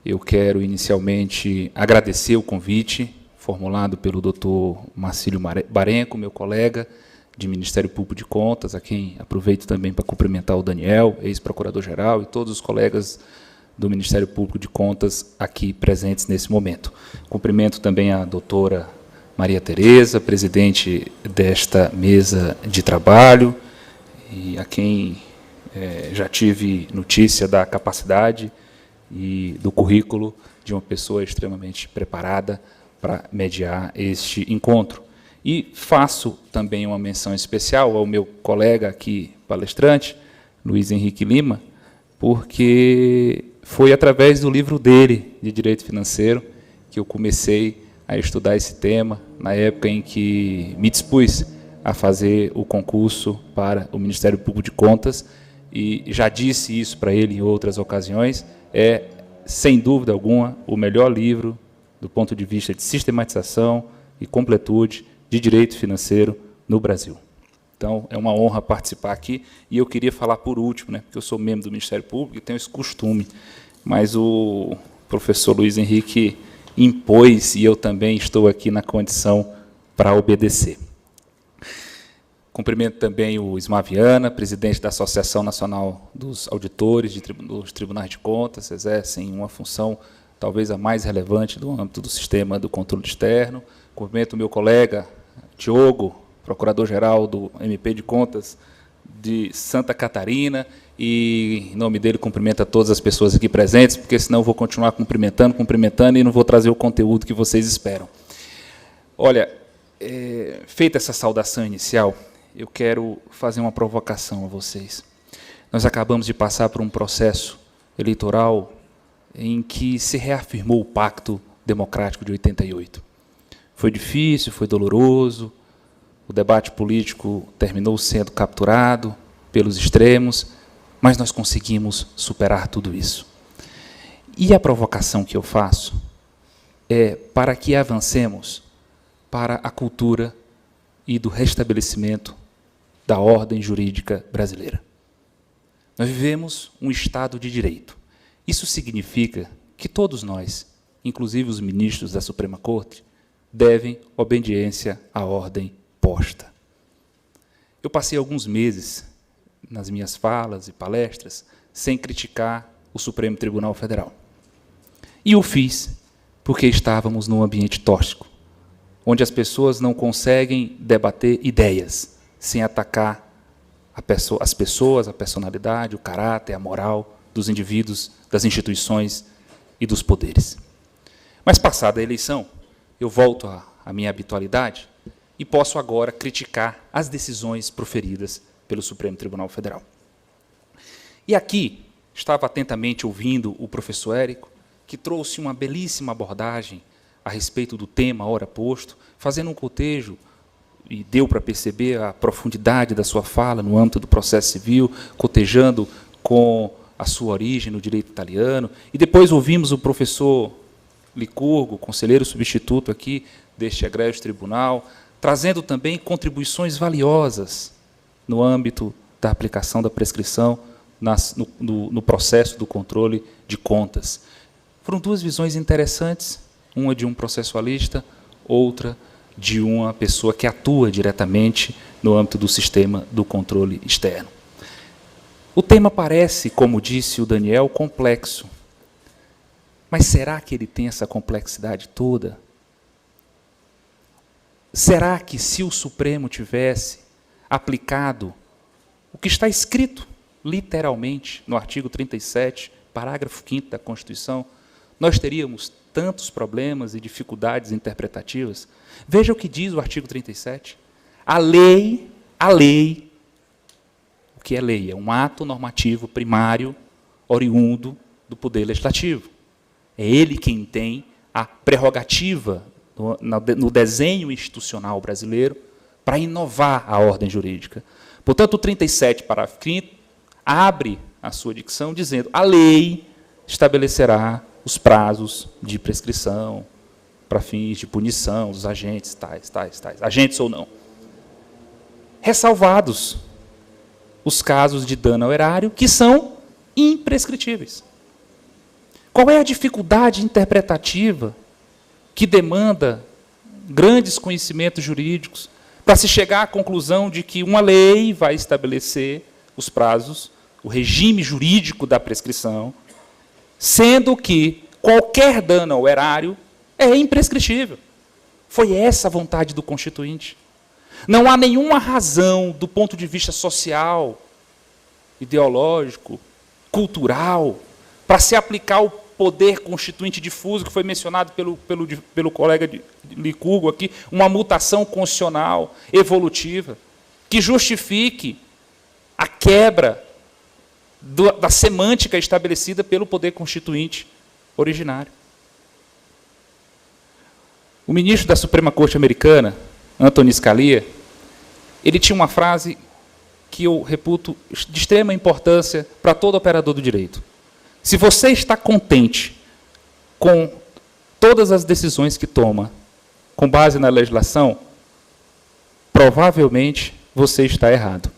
Eu quero, inicialmente, agradecer o convite formulado pelo Dr. Marcílio Barenco, meu colega de Ministério Público de Contas, a quem aproveito também para cumprimentar o Daniel, ex-procurador-geral, e todos os colegas do Ministério Público de Contas aqui presentes nesse momento. Cumprimento também a doutora Maria Tereza, presidente desta mesa de trabalho, e a quem já tive notícia da capacidade e do currículo de uma pessoa extremamente preparada para mediar este encontro. E faço também uma menção especial ao meu colega aqui, palestrante, Luiz Henrique Lima, porque foi através do livro dele, de Direito Financeiro, que eu comecei a estudar esse tema, na época em que me dispus a fazer o concurso para o Ministério Público de Contas, e já disse isso para ele em outras ocasiões, é, sem dúvida alguma, o melhor livro do ponto de vista de sistematização e completude de direito financeiro no Brasil. Então, é uma honra participar aqui, e eu queria falar por último, né, porque eu sou membro do Ministério Público e tenho esse costume, mas o professor Luiz Henrique impôs, e eu também estou aqui na condição para obedecer. Cumprimento também o Ismar Viana, presidente da Associação Nacional dos Auditores dos Tribunais de Contas, exercem uma função talvez a mais relevante do âmbito do sistema do controle externo. Cumprimento o meu colega Diogo, procurador-geral do MP de Contas de Santa Catarina, e, em nome dele, cumprimento a todas as pessoas aqui presentes, porque senão eu vou continuar cumprimentando, e não vou trazer o conteúdo que vocês esperam. Olha, feita essa saudação inicial, eu quero fazer uma provocação a vocês. Nós acabamos de passar por um processo eleitoral em que se reafirmou o Pacto Democrático de 88. Foi difícil, foi doloroso, o debate político terminou sendo capturado pelos extremos, mas nós conseguimos superar tudo isso. E a provocação que eu faço é para que avancemos para a cultura e do restabelecimento da ordem jurídica brasileira. Nós vivemos um Estado de Direito. Isso significa que todos nós, inclusive os ministros da Suprema Corte, devem obediência à ordem posta. Eu passei alguns meses nas minhas falas e palestras sem criticar o Supremo Tribunal Federal. E o fiz porque estávamos num ambiente tóxico, onde as pessoas não conseguem debater ideias sem atacar as pessoas, a personalidade, o caráter, a moral dos indivíduos, das instituições e dos poderes. Mas, passada a eleição, eu volto à minha habitualidade e posso agora criticar as decisões proferidas pelo Supremo Tribunal Federal. E aqui, estava atentamente ouvindo o professor Érico, que trouxe uma belíssima abordagem a respeito do tema ora posto, fazendo um cotejo, e deu para perceber a profundidade da sua fala no âmbito do processo civil, cotejando com a sua origem no direito italiano. E depois ouvimos o professor Licurgo, conselheiro substituto aqui deste egrégio tribunal, trazendo também contribuições valiosas no âmbito da aplicação da prescrição no processo do controle de contas. Foram duas visões interessantes, uma de um processualista, outra de uma pessoa que atua diretamente no âmbito do sistema do controle externo. O tema parece, como disse o Daniel, complexo. Mas será que ele tem essa complexidade toda? Será que, se o Supremo tivesse aplicado o que está escrito, literalmente, no artigo 37, parágrafo 5º da Constituição, nós teríamos tantos problemas e dificuldades interpretativas? Veja o que diz o artigo 37. A lei, o que é lei? É um ato normativo primário, oriundo do Poder Legislativo. É ele quem tem a prerrogativa no desenho institucional brasileiro para inovar a ordem jurídica. Portanto, o 37, parágrafo 5º, abre a sua dicção dizendo: a lei estabelecerá os prazos de prescrição para fins de punição dos agentes, tais, agentes ou não. Ressalvados os casos de dano ao erário, que são imprescritíveis. Qual é a dificuldade interpretativa que demanda grandes conhecimentos jurídicos para se chegar à conclusão de que uma lei vai estabelecer os prazos, o regime jurídico da prescrição, sendo que qualquer dano ao erário é imprescritível? Foi essa a vontade do Constituinte. Não há nenhuma razão, do ponto de vista social, ideológico, cultural, para se aplicar o poder constituinte difuso, que foi mencionado pelo colega de Licurgo aqui, uma mutação constitucional, evolutiva, que justifique a quebra da semântica estabelecida pelo poder constituinte originário. O ministro da Suprema Corte Americana, Antonin Scalia, ele tinha uma frase que eu reputo de extrema importância para todo operador do direito. Se você está contente com todas as decisões que toma com base na legislação, provavelmente você está errado.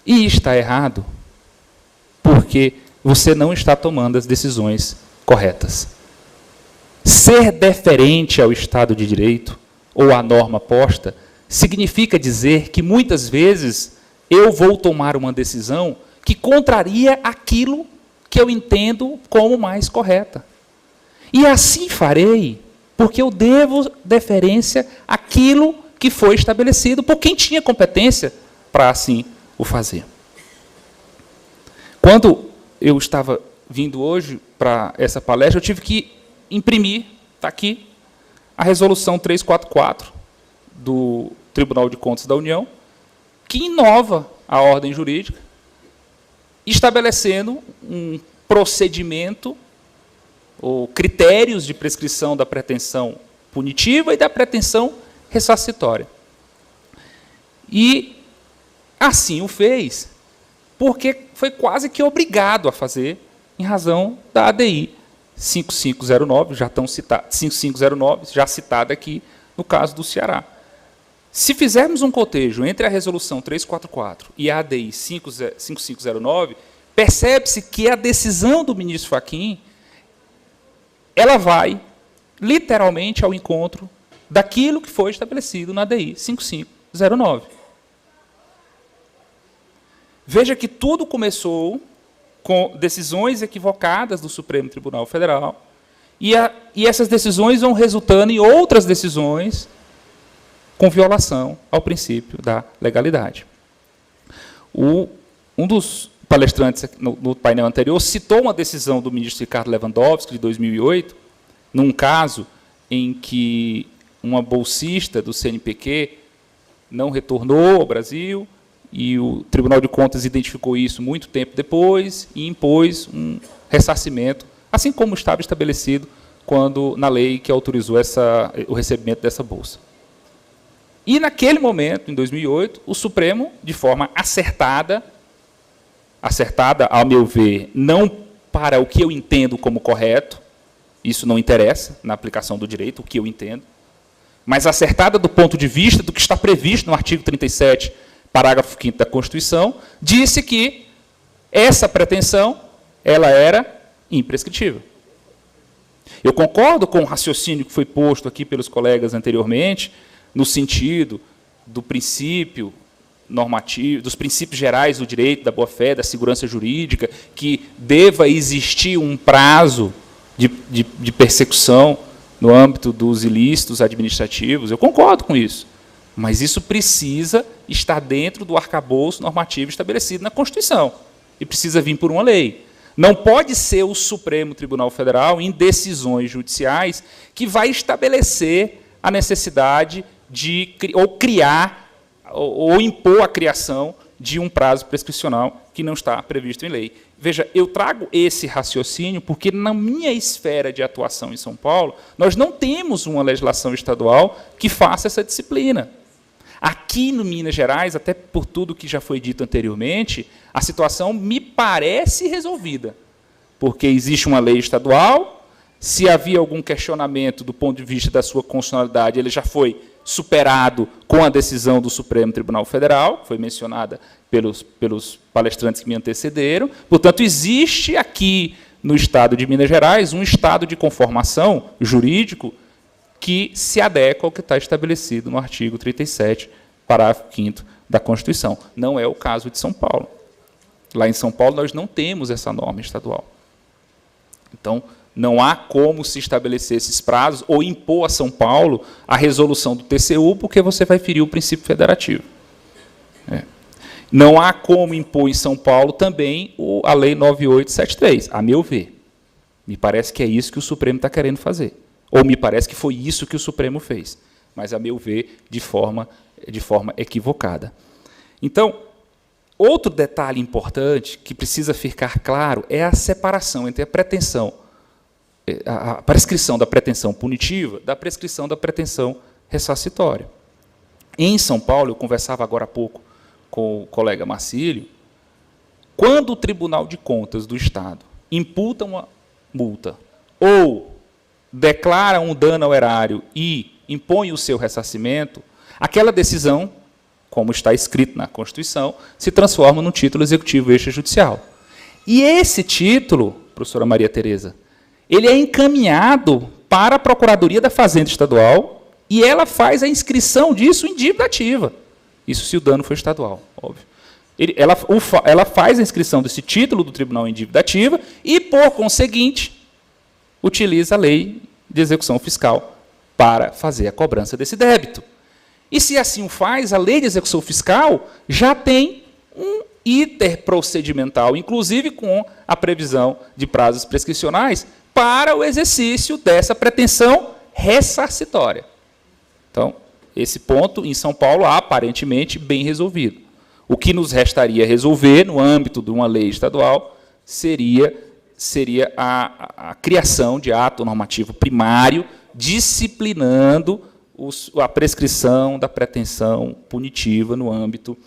E está errado porque você não está tomando as decisões corretas. Ser deferente ao Estado de Direito ou à norma posta significa dizer que, muitas vezes, eu vou tomar uma decisão que contraria aquilo que eu entendo como mais correta. E assim farei, porque eu devo deferência àquilo que foi estabelecido por quem tinha competência para assim o fazer. Quando eu estava vindo hoje para essa palestra, eu tive que imprimir, está aqui, a resolução 344 do Tribunal de Contas da União, que inova a ordem jurídica, estabelecendo um procedimento ou critérios de prescrição da pretensão punitiva e da pretensão ressarcitória. E assim o fez, porque foi quase que obrigado a fazer, em razão da ADI 5509, já tão citada, 5509, já citada aqui no caso do Ceará. Se fizermos um cotejo entre a resolução 344 e a ADI 5509, percebe-se que a decisão do ministro Fachin, ela vai literalmente ao encontro daquilo que foi estabelecido na ADI 5509. Veja que tudo começou com decisões equivocadas do Supremo Tribunal Federal, e essas decisões vão resultando em outras decisões com violação ao princípio da legalidade. Um dos palestrantes no painel anterior citou uma decisão do ministro Ricardo Lewandowski, de 2008, num caso em que uma bolsista do CNPq não retornou ao Brasil, e o Tribunal de Contas identificou isso muito tempo depois e impôs um ressarcimento, assim como estava estabelecido na lei que autorizou o recebimento dessa bolsa. E, naquele momento, em 2008, o Supremo, de forma acertada, ao meu ver, não para o que eu entendo como correto, isso não interessa na aplicação do direito, o que eu entendo, mas acertada do ponto de vista do que está previsto no artigo 37, parágrafo 5º da Constituição, disse que essa pretensão ela era imprescritível. Eu concordo com o raciocínio que foi posto aqui pelos colegas anteriormente, no sentido do princípio normativo, dos princípios gerais do direito, da boa-fé, da segurança jurídica, que deva existir um prazo de persecução no âmbito dos ilícitos administrativos. Eu concordo com isso. Mas isso precisa estar dentro do arcabouço normativo estabelecido na Constituição. E precisa vir por uma lei. Não pode ser o Supremo Tribunal Federal, em decisões judiciais, que vai estabelecer a necessidade de criar ou impor a criação de um prazo prescricional que não está previsto em lei. Veja, eu trago esse raciocínio porque, na minha esfera de atuação em São Paulo, nós não temos uma legislação estadual que faça essa disciplina. Aqui no Minas Gerais, até por tudo que já foi dito anteriormente, a situação me parece resolvida, porque existe uma lei estadual, se havia algum questionamento do ponto de vista da sua constitucionalidade, ele já foi superado com a decisão do Supremo Tribunal Federal, foi mencionada pelos palestrantes que me antecederam. Portanto, existe aqui, no Estado de Minas Gerais, um estado de conformação jurídico que se adequa ao que está estabelecido no artigo 37, parágrafo 5º da Constituição. Não é o caso de São Paulo. Lá em São Paulo, nós não temos essa norma estadual. Então, não há como se estabelecer esses prazos ou impor a São Paulo a resolução do TCU, porque você vai ferir o princípio federativo. Não há como impor em São Paulo também a Lei 9873, a meu ver. Me parece que é isso que o Supremo está querendo fazer. Ou me parece que foi isso que o Supremo fez. Mas, a meu ver, de forma equivocada. Então, outro detalhe importante que precisa ficar claro é a separação entre a prescrição da pretensão punitiva da prescrição da pretensão ressarcitória. Em São Paulo, eu conversava agora há pouco com o colega Marcílio, quando o Tribunal de Contas do Estado imputa uma multa ou declara um dano ao erário e impõe o seu ressarcimento, aquela decisão, como está escrito na Constituição, se transforma num título executivo extrajudicial. E esse título, professora Maria Tereza, ele é encaminhado para a Procuradoria da Fazenda Estadual e ela faz a inscrição disso em dívida ativa. Isso se o dano for estadual, óbvio. Ela faz a inscrição desse título do tribunal em dívida ativa e, por conseguinte, utiliza a lei de execução fiscal para fazer a cobrança desse débito. E, se assim o faz, a lei de execução fiscal já tem um iter procedimental, inclusive com a previsão de prazos prescricionais, para o exercício dessa pretensão ressarcitória. Então, esse ponto, em São Paulo, aparentemente bem resolvido. O que nos restaria resolver, no âmbito de uma lei estadual, seria a criação de ato normativo primário, disciplinando a prescrição da pretensão punitiva no âmbito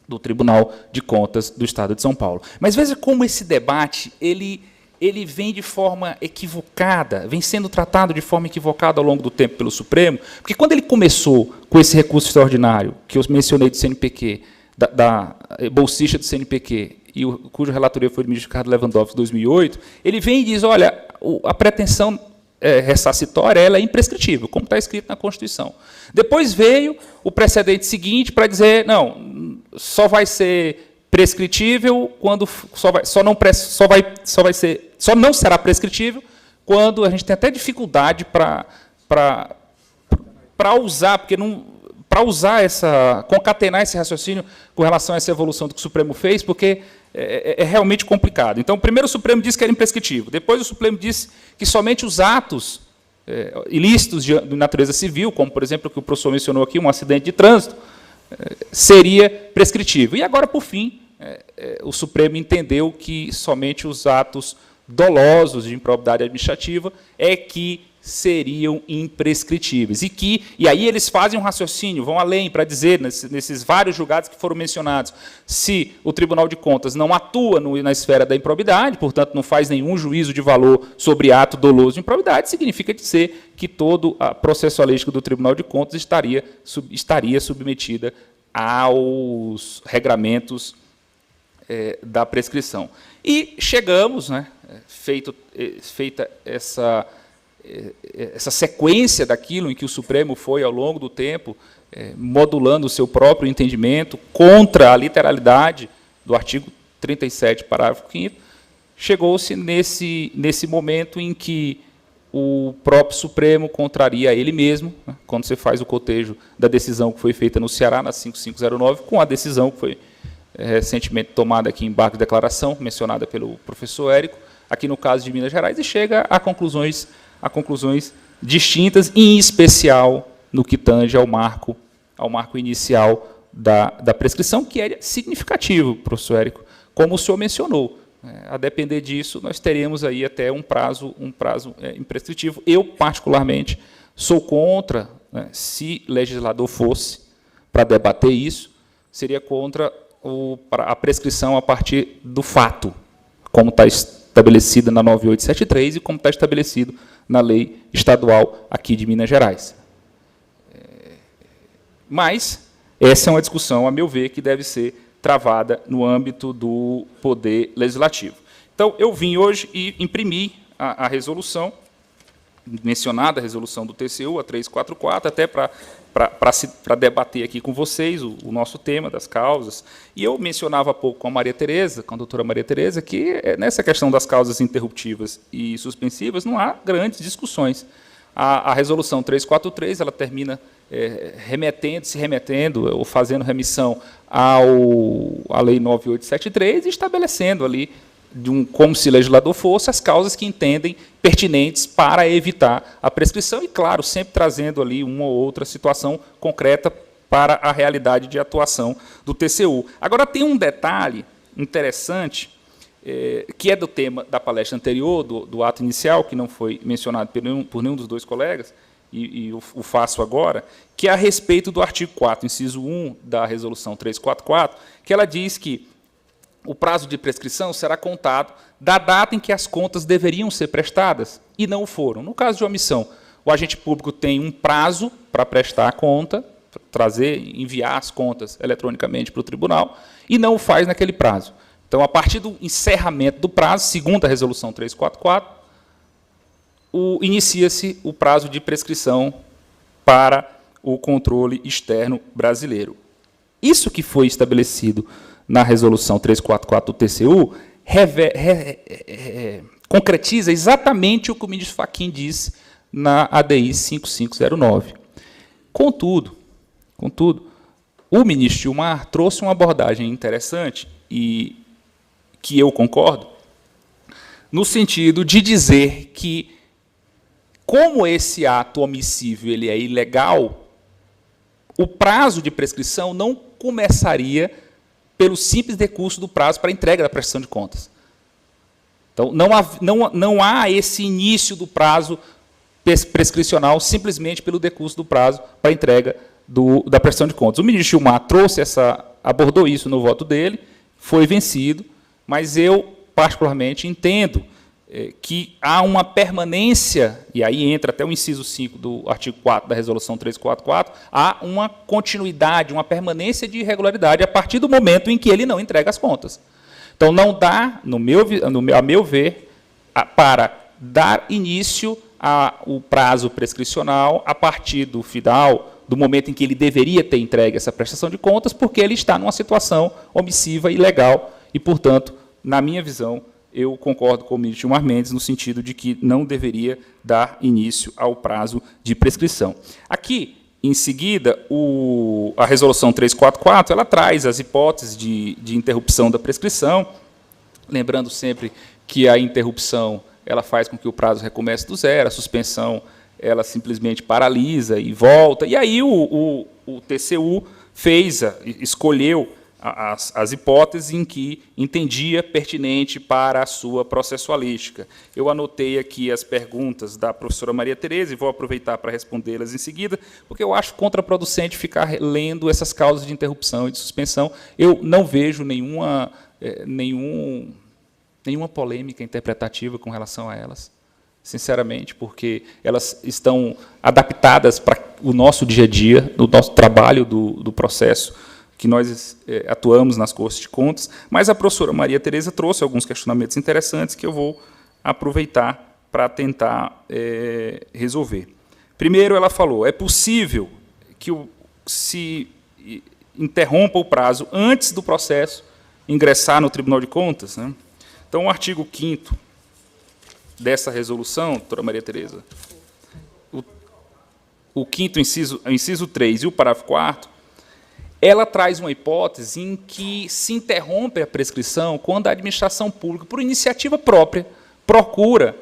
do Tribunal de Contas do Estado de São Paulo. Mas veja como esse debate ele vem de forma equivocada, vem sendo tratado de forma equivocada ao longo do tempo pelo Supremo, porque quando ele começou com esse recurso extraordinário, que eu mencionei do CNPq, da bolsista do CNPq, cuja relatoria foi do ministro Ricardo Lewandowski, em 2008, ele vem e diz, olha, a pretensão ressarcitória ela é imprescritível, como está escrito na Constituição. Depois veio o precedente seguinte para dizer, não, só vai ser prescritível quando só não será prescritível quando a gente tem até dificuldade para usar, porque não para usar concatenar esse raciocínio com relação a essa evolução do que o Supremo fez, porque é realmente complicado. Então, primeiro o Supremo disse que era imprescritível, depois o Supremo disse que somente os atos ilícitos de natureza civil, como, por exemplo, o que o professor mencionou aqui, um acidente de trânsito, seria prescritível. E agora, por fim, o Supremo entendeu que somente os atos dolosos de improbidade administrativa é que seriam imprescritíveis. E aí eles fazem um raciocínio, vão além para dizer, nesses vários julgados que foram mencionados, se o Tribunal de Contas não atua na esfera da improbidade, portanto, não faz nenhum juízo de valor sobre ato doloso de improbidade, significa dizer que todo a processualística do Tribunal de Contas estaria submetida aos regramentos da prescrição. E chegamos, feita essa sequência daquilo em que o Supremo foi, ao longo do tempo, modulando o seu próprio entendimento contra a literalidade do artigo 37, parágrafo 5º, chegou-se nesse momento em que o próprio Supremo contraria ele mesmo, quando você faz o cotejo da decisão que foi feita no Ceará, na 5509, com a decisão que foi recentemente tomada aqui em embargo de declaração, mencionada pelo professor Érico, aqui no caso de Minas Gerais, e chega a conclusões distintas, em especial no que tange ao marco inicial da prescrição, que é significativo, professor Érico, como o senhor mencionou. A depender disso, nós teremos aí até um prazo imprescritivo. Eu, particularmente, sou contra, se legislador fosse para debater isso, seria contra a prescrição a partir do fato, como está estabelecida na 9873 e como está estabelecido na lei estadual aqui de Minas Gerais. Mas essa é uma discussão, a meu ver, que deve ser travada no âmbito do Poder Legislativo. Então, eu vim hoje e imprimi a resolução, mencionada a resolução do TCU, a 344, até para debater aqui com vocês o nosso tema das causas. E eu mencionava há pouco com a Maria Tereza, com a doutora Maria Tereza, que nessa questão das causas interruptivas e suspensivas não há grandes discussões. A resolução 343, ela termina se remetendo ou fazendo remissão à Lei 9873 e estabelecendo ali, como se o legislador fosse, as causas que entendem pertinentes para evitar a prescrição e, claro, sempre trazendo ali uma ou outra situação concreta para a realidade de atuação do TCU. Agora, tem um detalhe interessante, que é do tema da palestra anterior, do ato inicial, que não foi mencionado por nenhum dos dois colegas, e o faço agora, que é a respeito do artigo 4, inciso 1 da Resolução 344, que ela diz que o prazo de prescrição será contado da data em que as contas deveriam ser prestadas e não foram. No caso de omissão, o agente público tem um prazo para prestar a conta, enviar as contas eletronicamente para o tribunal, e não o faz naquele prazo. Então, a partir do encerramento do prazo, segundo a Resolução 344, inicia-se o prazo de prescrição para o controle externo brasileiro. Isso que foi estabelecido na Resolução 344 do TCU concretiza exatamente o que o ministro Fachin disse na ADI 5509. Contudo, o ministro Gilmar trouxe uma abordagem interessante e que eu concordo, no sentido de dizer que, como esse ato omissível ele é ilegal, o prazo de prescrição não começaria pelo simples decurso do prazo para a entrega da prestação de contas. Então, não há esse início do prazo prescricional simplesmente pelo decurso do prazo para a entrega da prestação de contas. O ministro Gilmar abordou isso no voto dele, foi vencido, mas eu, particularmente, entendo que há uma permanência, e aí entra até o inciso 5 do artigo 4 da Resolução 344, há uma continuidade, uma permanência de irregularidade a partir do momento em que ele não entrega as contas. Então, não dá, a meu ver, para dar início ao prazo prescricional a partir do final, do momento em que ele deveria ter entregue essa prestação de contas, porque ele está numa situação omissiva e ilegal e, portanto, na minha visão, eu concordo com o ministro Gilmar Mendes no sentido de que não deveria dar início ao prazo de prescrição. Aqui, em seguida, a Resolução 344, ela traz as hipóteses de interrupção da prescrição, lembrando sempre que a interrupção ela faz com que o prazo recomece do zero, a suspensão ela simplesmente paralisa e volta, e aí o TCU escolheu as hipóteses em que entendia pertinente para a sua processualística. Eu anotei aqui as perguntas da professora Maria Tereza e vou aproveitar para respondê-las em seguida, porque eu acho contraproducente ficar lendo essas causas de interrupção e de suspensão. Eu não vejo nenhuma polêmica interpretativa com relação a elas, sinceramente, porque elas estão adaptadas para o nosso dia a dia, do nosso trabalho do processo, que nós atuamos nas Cortes de Contas, mas a professora Maria Tereza trouxe alguns questionamentos interessantes que eu vou aproveitar para tentar resolver. Primeiro, ela falou, é possível que se interrompa o prazo antes do processo ingressar no Tribunal de Contas, né? Então, o artigo 5º dessa resolução, doutora Maria Tereza, o 5º inciso 3 e o parágrafo 4º, ela traz uma hipótese em que se interrompe a prescrição quando a administração pública, por iniciativa própria, procura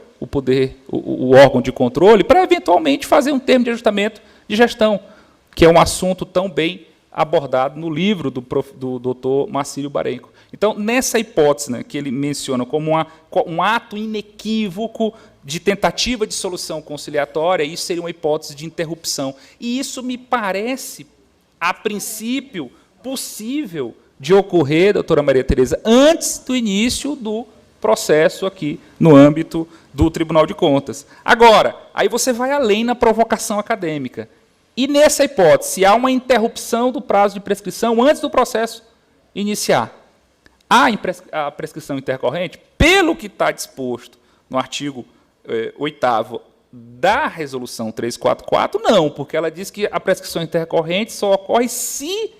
o órgão de controle para, eventualmente, fazer um termo de ajustamento de gestão, que é um assunto tão bem abordado no livro do doutor Marcílio Barenco. Então, nessa hipótese, né, que ele menciona como um ato inequívoco de tentativa de solução conciliatória, isso seria uma hipótese de interrupção. E isso me parece, a princípio, possível de ocorrer, doutora Maria Tereza, antes do início do processo aqui no âmbito do Tribunal de Contas. Agora, aí você vai além na provocação acadêmica. E, nessa hipótese, se há uma interrupção do prazo de prescrição antes do processo iniciar, A prescrição intercorrente, pelo que está disposto no artigo 8º da Resolução 344, não, porque ela diz que a prescrição intercorrente só ocorre se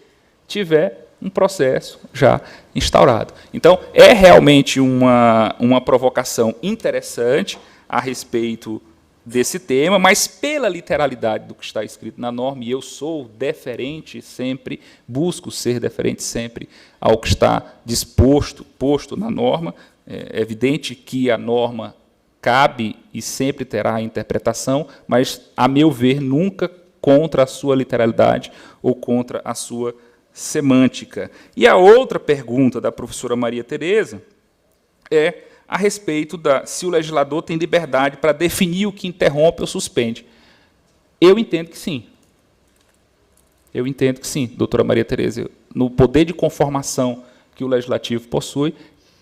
tiver um processo já instaurado. Então, é realmente uma provocação interessante a respeito desse tema, mas pela literalidade do que está escrito na norma, e eu sou deferente sempre, busco ser deferente sempre ao que está posto na norma. É evidente que a norma cabe e sempre terá interpretação, mas, a meu ver, nunca contra a sua literalidade ou contra a sua semântica. E a outra pergunta da professora Maria Tereza é a respeito se o legislador tem liberdade para definir o que interrompe ou suspende. Eu entendo que sim. Eu entendo que sim, doutora Maria Tereza. No poder de conformação que o legislativo possui,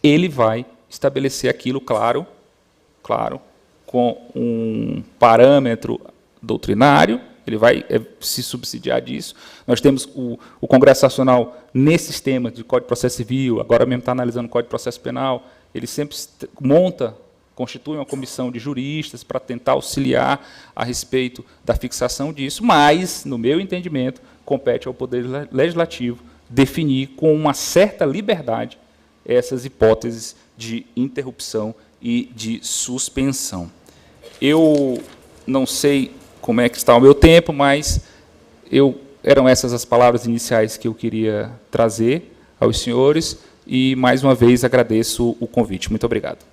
ele vai estabelecer aquilo, claro, com um parâmetro doutrinário, ele vai se subsidiar disso. Nós temos o Congresso Nacional, nesses temas de Código de Processo Civil, agora mesmo está analisando o Código de Processo Penal, ele sempre constitui uma comissão de juristas para tentar auxiliar a respeito da fixação disso, mas, no meu entendimento, compete ao Poder Legislativo definir com uma certa liberdade essas hipóteses de interrupção e de suspensão. Eu não sei como é que está o meu tempo, mas eram essas as palavras iniciais que eu queria trazer aos senhores, e, mais uma vez, agradeço o convite. Muito obrigado.